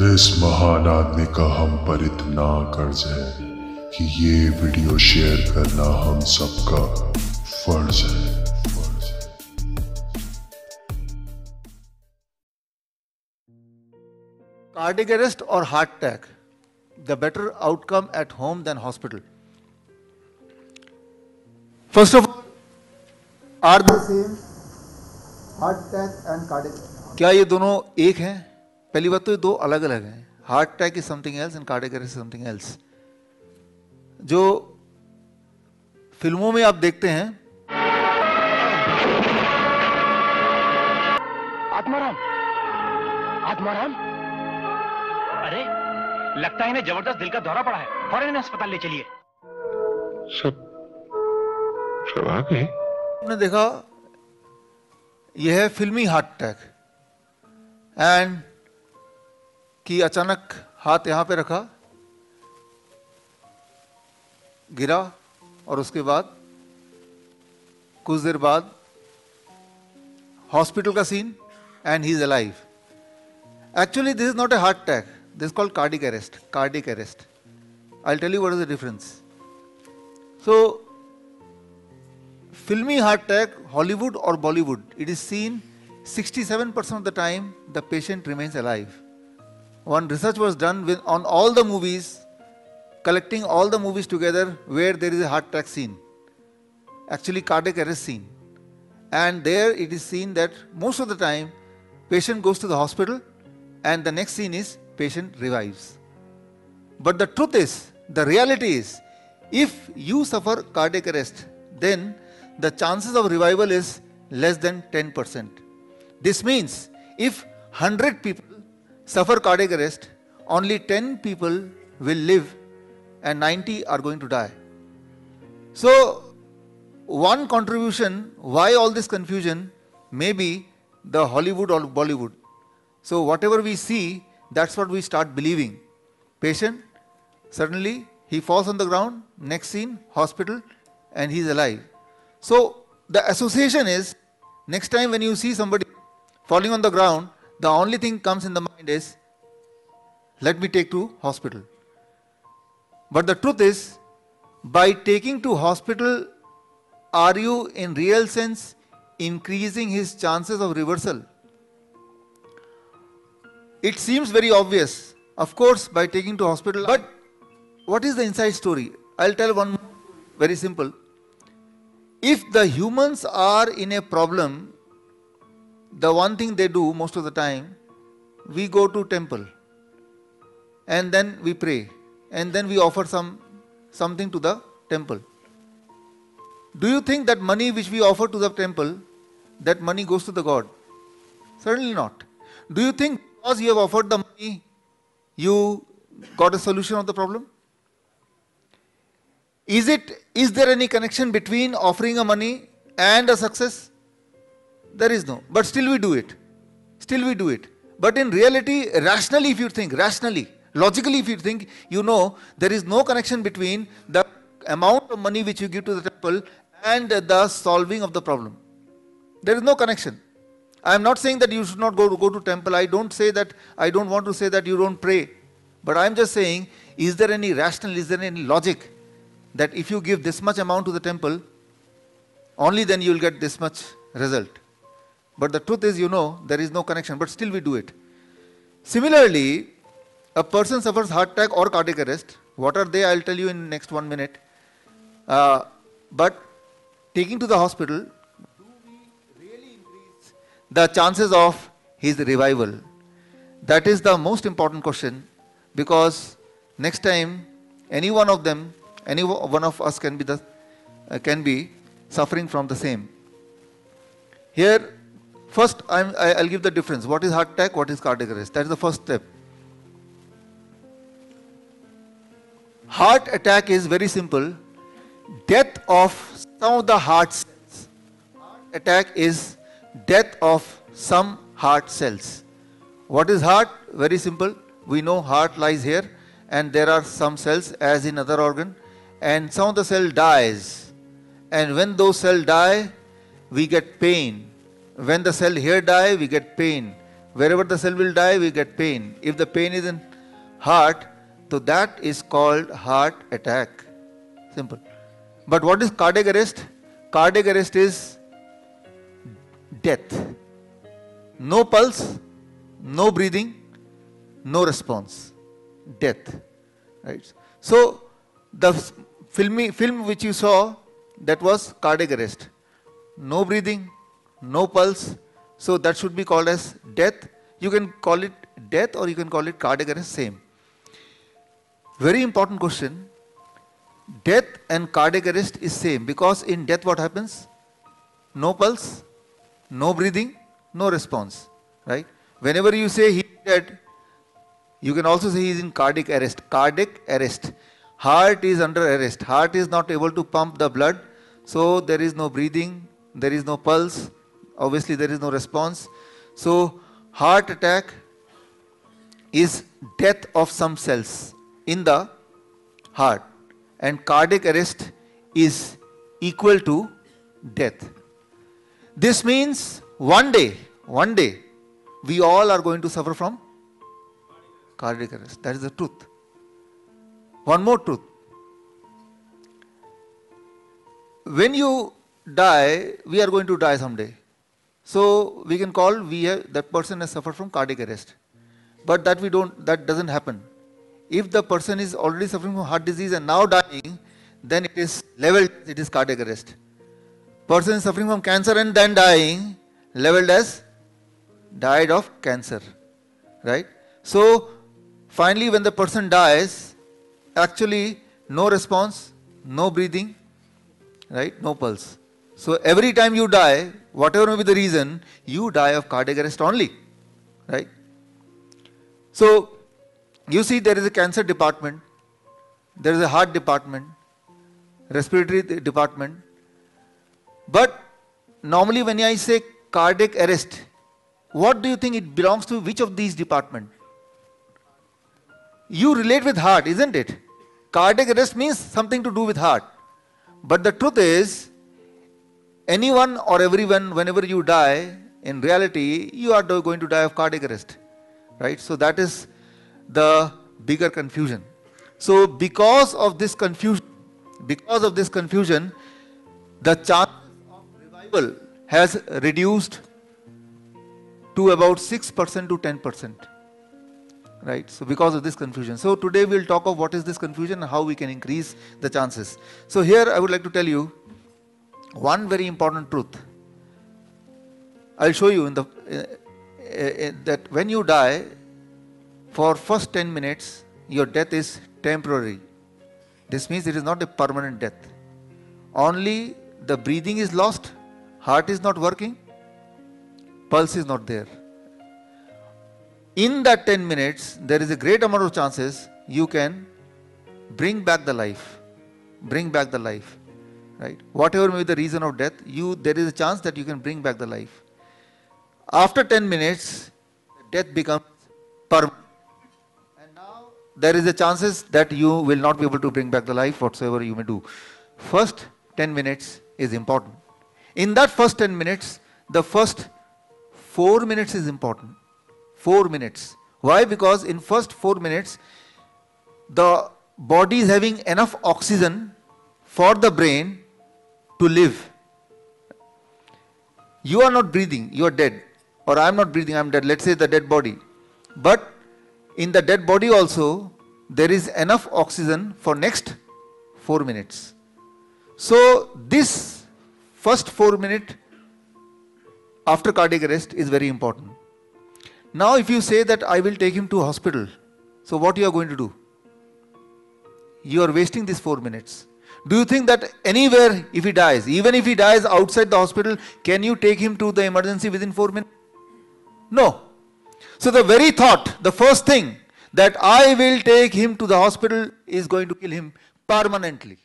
इस महान आदमी का हम पर इतना कर्ज है कि ये वीडियो शेयर करना हम सबका फर्ज है। Cardiac arrest or heart attack, the better outcome at home than hospital. First of all, are the same heart attack and cardiac arrest? क्या ये दोनों एक हैं? पहली बात तो ये दो अलग अलग हैं. Heart attack is something else and cardiac arrest is something else. जो फिल्मों में आप देखते हैं, आत्माराम, आत्माराम, अरे लगता है इन्हें जबरदस्त दिल का दौरा पड़ा है। फौरन इन्हें अस्पताल ले चलिए। सब आ गए। आपने देखा यह है फिल्मी हार्ट अटैक एंड कि अचानक हाथ यहां पे रखा, गिरा और उसके बाद कुछ देर बाद हॉस्पिटल का scene and he is alive. Actually, this is not a heart attack. This is called cardiac arrest. Cardiac arrest. I'll tell you what is the difference. So, filmy heart attack, Hollywood or Bollywood, it is seen 67% of the time the patient remains alive. One research was done on all the movies, collecting all the movies together where there is a heart attack scene. Actually, cardiac arrest scene. And there it is seen that most of the time patient goes to the hospital and the next scene is patient revives. But the truth is, the reality is, if you suffer cardiac arrest, then the chances of revival is less than 10%. This means if 100 people suffer cardiac arrest, only 10 people will live and 90 are going to die. So, one contribution why all this confusion may be the Hollywood or Bollywood. So whatever we see, that's what we start believing. Patient, suddenly he falls on the ground, next scene, hospital, and he's alive. So the association is, next time when you see somebody falling on the ground, the only thing comes in the mind is, let me take to hospital. But the truth is, by taking to hospital, are you in real sense increasing his chances of reversal? It seems very obvious, of course, by taking to hospital, but what is the inside story? I'll tell one more, very simple. If the humans are in a problem, the one thing they do most of the time, we go to temple and then we pray and then we offer something to the temple. Do you think that money which we offer to the temple, that money goes to the God? Certainly not. Do you think because you have offered the money, you got a solution of the problem? Is there any connection between offering a money and a success? There is no. But still we do it. Still we do it. But in reality, rationally if you think, logically if you think, you know there is no connection between the amount of money which you give to the temple and the solving of the problem. There is no connection. I am not saying that you should not go to temple. I don't want to say that you don't pray. But I am just saying, is there any rational, is there any logic that if you give this much amount to the temple, only then you will get this much result. But the truth is, you know, there is no connection, but still we do it. Similarly, a person suffers heart attack or cardiac arrest. What are they? I will tell you in next 1 minute. But taking to the hospital, the chances of his revival? That is the most important question, because next time any one of them, any one of us can be suffering from the same. Here, first I'll give the difference. What is heart attack? What is cardiac arrest? That is the first step. Heart attack is very simple. Death of some of the heart cells. Heart attack is death of some heart cells. What is heart? Very simple. We know heart lies here and there are some cells as in other organ, and some of the cell dies, and when those cells die we get pain. When the cell here die we get pain. Wherever the cell will die, we get pain. If the pain is in heart, so that is called heart attack. Simple. But what is cardiac arrest? Cardiac arrest is death. No pulse, no breathing, no response. Death. Right? So the film which you saw, that was cardiac arrest. No breathing, no pulse. So that should be called as death. You can call it death or you can call it cardiac arrest, same. Very important question. Death and cardiac arrest is same, because in death what happens? No pulse, no breathing, no response. Right? Whenever you say he is dead, you can also say he is in cardiac arrest. Cardiac arrest. Heart is under arrest. Heart is not able to pump the blood. So there is no breathing, there is no pulse. Obviously there is no response. So heart attack is death of some cells in the heart, and cardiac arrest is equal to death. This means one day, we all are going to suffer from cardiac arrest. That is the truth. One more truth. When you die, we are going to die someday. So we can call that person has suffered from cardiac arrest. But that doesn't happen. If the person is already suffering from heart disease and now dying, then it is leveled, it is cardiac arrest. Person is suffering from cancer and then dying, leveled as died of cancer. Right? So finally when the person dies, actually no response, no breathing, right? No pulse. So every time you die, whatever may be the reason, you die of cardiac arrest only. Right? So you see, there is a cancer department, there is a heart department, respiratory department. But normally when I say cardiac arrest, what do you think it belongs to? Which of these departments? You relate with heart, isn't it? Cardiac arrest means something to do with heart. But the truth is, anyone or everyone, whenever you die, in reality, you are going to die of cardiac arrest. Right? So that is the bigger confusion. So because of this confusion, the chance of revival has reduced to about 6% to 10%. Right? So because of this confusion. So today we will talk of what is this confusion and how we can increase the chances. So here I would like to tell you one very important truth. I will show you that when you die, for first 10 minutes, your death is temporary. This means it is not a permanent death. Only the breathing is lost, heart is not working, pulse is not there. In that 10 minutes, there is a great amount of chances you can bring back the life. Right? Whatever may be the reason of death, there is a chance that you can bring back the life. After 10 minutes, death becomes permanent. And now there is a chances that you will not be able to bring back the life whatsoever you may do. First 10 minutes is important. In that first 10 minutes, the first 4 minutes is important. 4 minutes. Why? Because in first 4 minutes, the body is having enough oxygen for the brain to live. You are not breathing, you are dead. Or I am not breathing, I am dead. Let's say the dead body. But in the dead body also, there is enough oxygen for next 4 minutes. So this first 4 minutes after cardiac arrest is very important. Now if you say that I will take him to hospital, so what you are going to do? You are wasting these 4 minutes. Do you think that anywhere if he dies, even if he dies outside the hospital, can you take him to the emergency within 4 minutes? No. So the very thought, the first thing that I will take him to the hospital is going to kill him permanently.